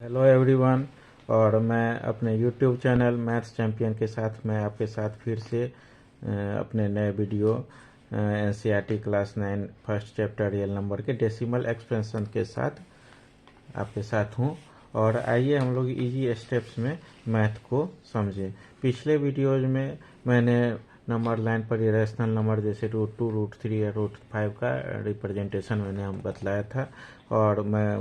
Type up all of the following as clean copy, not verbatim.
Hello everyone. और मैं अपने यूट्यूब चैनल मैथ्स चैम्पियन के साथ मैं आपके साथ फिर से अपने नए video NCERT class 9 first chapter real number के डेसिमल एक्सपेंशन के साथ आपके साथ हूँ। और आइए हम लोग इजी स्टेप्स में मैथ को समझें। पिछले वीडियोज में मैंने नंबर लाइन पर इरेशनल नंबर जैसे √2, √3 या √5 का रिप्रेजेंटेशन मैंने हम बतलाया था। और मैं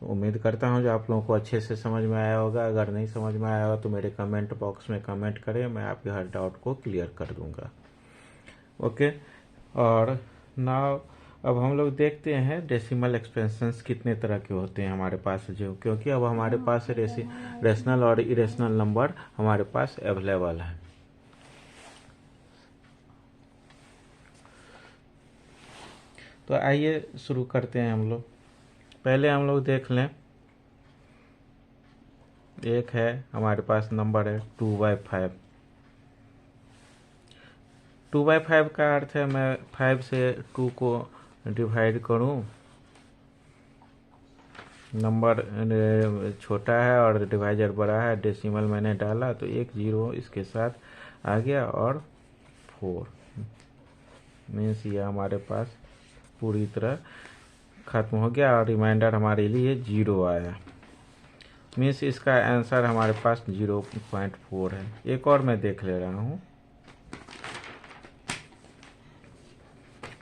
उम्मीद करता हूं जो आप लोगों को अच्छे से समझ में आया होगा। अगर नहीं समझ में आया होगा तो मेरे कमेंट बॉक्स में कमेंट करें, मैं आपके हर डाउट को क्लियर कर दूंगा। ओके। और नाउ अब हम लोग देखते हैं डेसिमल एक्सपेंशंस कितने तरह के होते हैं हमारे पास, जो क्योंकि अब हमारे पास रेशनल और इरेशनल नंबर हमारे पास अवेलेबल है। तो आइए शुरू करते हैं हम लोग। पहले हम लोग देख लें, एक है हमारे पास नंबर है 2/5। 2/5 का अर्थ है मैं 5 से 2 को डिवाइड करूं, नंबर छोटा है और डिवाइजर बड़ा है, डेसिमल मैंने डाला तो एक जीरो इसके साथ आ गया और 4 मीन्स ये हमारे पास पूरी तरह खत्म हो गया और रिमाइंडर हमारे लिए 0 आया। मीन्स इसका आंसर हमारे पास 0.4 है। एक और मैं देख ले रहा हूँ,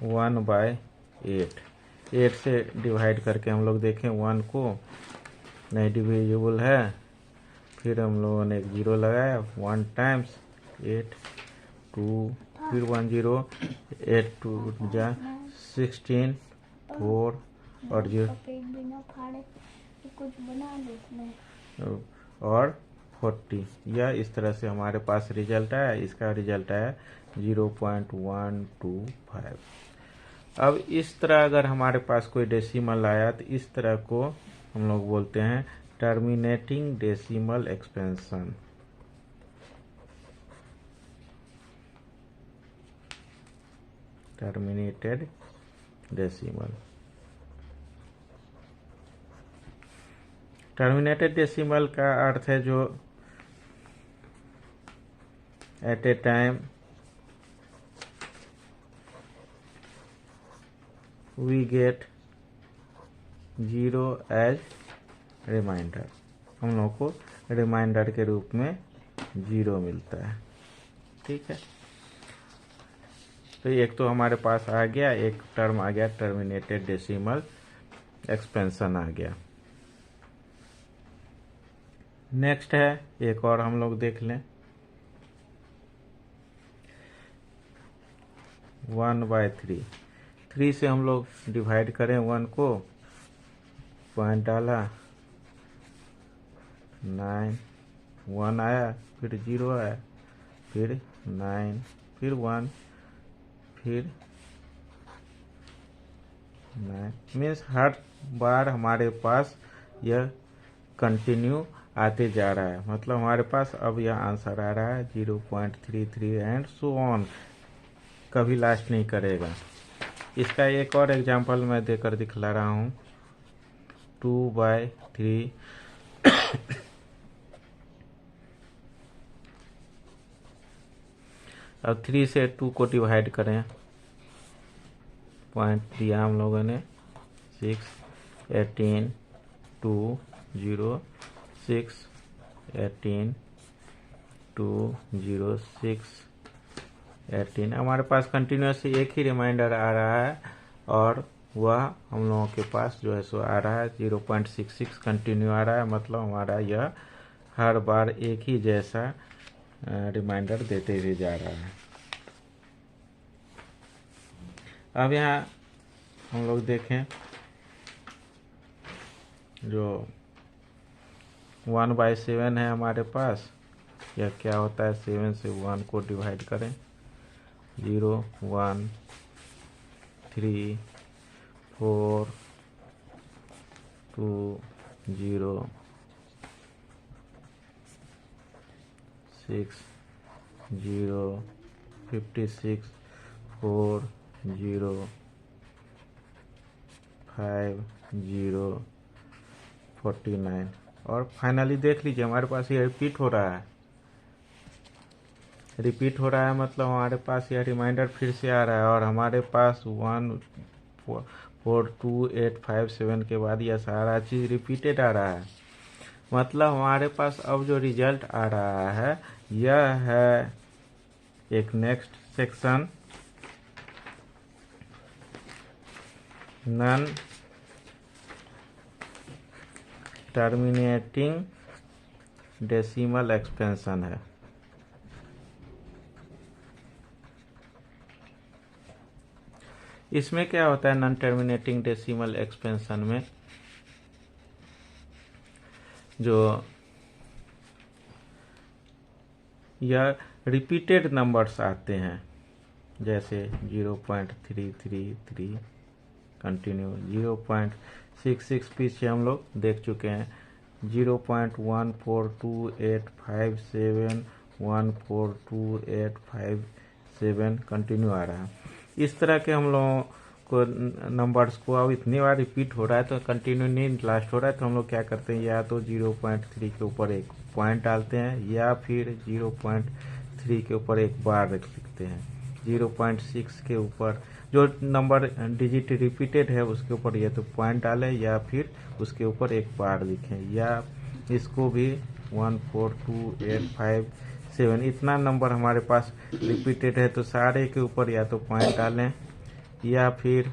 1/8। 8 से डिवाइड करके हम लोग देखें 1 को, नहीं डिविजिबल है। फिर हम लोगों ने एक 0 लगाया, 1 टाइम्स 8, 2 फिर 1 0, 8 2 जा 16, 4 और 0 और 40। यह इस तरह से हमारे पास रिजल्ट आया। इसका रिजल्ट आया 0.125। अब इस तरह अगर हमारे पास कोई डेसिमल आया तो इस तरह को हम लोग बोलते हैं terminating decimal expansion. Terminated decimal. Terminated decimal का अर्थ है जो at a time we get 0 as remainder. हम लोग को रिमाइंडर के रूप में 0 मिलता है। ठीक है, तो एक तो हमारे पास आ गया, एक टर्म आ गया टर्मिनेटेड डेसिमल एक्सपेंशन आ गया। नेक्स्ट है एक और हम लोग देख लें, 1/3। 3 से हम लोग डिवाइड करें 1 को, पॉइंट डाला 9, 1 आया, फिर 0 आया, फिर 9, फिर 1, फिर 9। मीन्स हर बार हमारे पास यह कंटिन्यू आते जा रहा है। मतलब हमारे पास अब यह आंसर आ रहा है 0.33 एंड सो ऑन, कभी लास्ट नहीं करेगा। इसका एक और एग्जांपल मैं देकर दिखला रहा हूँ, 2/3। अब 3 से 2 को डिवाइड करें, पॉइंट दिया हम लोगों ने 6, 18, 2 0 6, 18 2 0 6 18। हमारे पास कंटिन्यूसली एक ही रिमाइंडर आ रहा है और वह हम लोगों के पास जो है सो आ रहा है 0.66 कंटिन्यू आ रहा है। मतलब हमारा यह हर बार एक ही जैसा रिमाइंडर देते हुए जा रहा है। अब यहाँ हम लोग देखें जो 1/7 है हमारे पास, यह क्या होता है, 7 से 1 को डिवाइड करें, 0 1 3 4 2 0 6 0 56 4 0 5 0 49। और फाइनली देख लीजिए हमारे पास ये रिपीट हो रहा है, मतलब हमारे पास यह रिमाइंडर फिर से आ रहा है और हमारे पास 142857 के बाद यह सारा चीज़ रिपीटेड आ रहा है। मतलब हमारे पास अब जो रिजल्ट आ रहा है यह है एक next section, non terminating decimal expansion है। इसमें क्या होता है नॉन टर्मिनेटिंग डेसिमल एक्सपेंशन में, जो यह रिपीटेड नंबर्स आते हैं, जैसे 0.333 कंटिन्यू, 0.66 पीछे हम लोग देख चुके हैं, 0.142857 14285 कंटिन्यू आ रहा है। इस तरह के हम लोगों को नंबर्स को अब इतनी बार रिपीट हो रहा है तो कंटिन्यू नहीं लास्ट हो रहा है, तो हम लोग क्या करते हैं, या तो 0.3 के ऊपर एक पॉइंट डालते हैं या फिर 0.3 के ऊपर एक बार लिखते हैं। 0.6 के ऊपर जो नंबर डिजिट रिपीटेड है उसके ऊपर या तो पॉइंट डालें या फिर उसके ऊपर एक बार लिखें, या इसको भी 14285 इतना नंबर हमारे पास रिपीटेड है तो सारे के ऊपर या तो पॉइंट डालें या फिर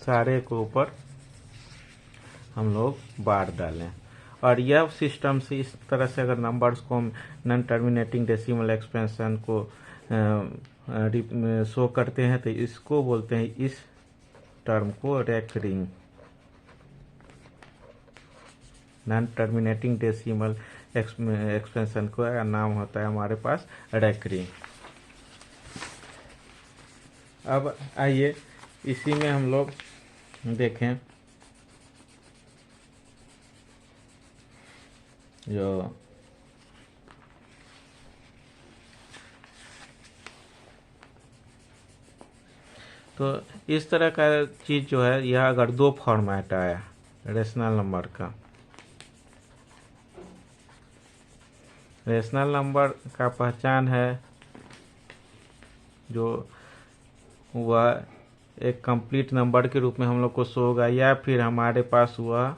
सारे के ऊपर हम लोग बार डालें। और यह सिस्टम से इस तरह से अगर नंबर्स को हम नॉन टर्मिनेटिंग डेसिमल एक्सपेंशन को शो करते हैं तो इसको बोलते हैं, इस टर्म को recurring, non terminating decimal expansion का नाम होता है हमारे पास रेकरिंग। अब आइए इसी में हम लोग देखें जो तो इस तरह का चीज जो है, यह अगर दो फॉर्मेट आया रेशनल नंबर का, रेशनल नंबर का पहचान है जो वह एक कंप्लीट नंबर के रूप में हम लोग को शो होगा, या फिर हमारे पास वह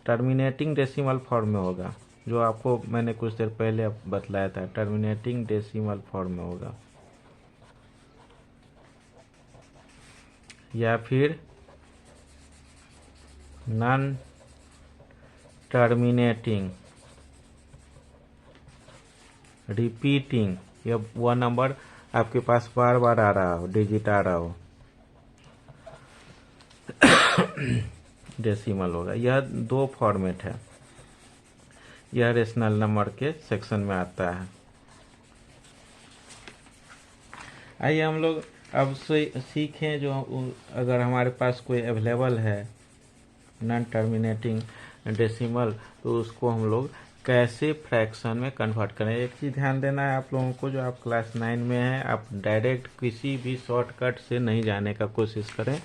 टर्मिनेटिंग डेसिमल फॉर्म में होगा, जो आपको मैंने कुछ देर पहले बतलाया था, टर्मिनेटिंग डेसिमल फॉर्म में होगा, या फिर नॉन टर्मिनेटिंग रिपीटिंग, या वह नंबर आपके पास बार बार आ रहा हो, डिजिट आ रहा हो, डेसिमल होगा। यह दो फॉर्मेट है, यह रेशनल नंबर के सेक्शन में आता है। आइए हम लोग अब सीखें जो अगर हमारे पास कोई अवेलेबल है नॉन टर्मिनेटिंग डेसिमल तो उसको हम लोग कैसे फ्रैक्शन में कन्वर्ट करें। एक चीज़ ध्यान देना है आप लोगों को, जो आप क्लास 9 में हैं, आप डायरेक्ट किसी भी शॉर्टकट से नहीं जाने का कोशिश करें,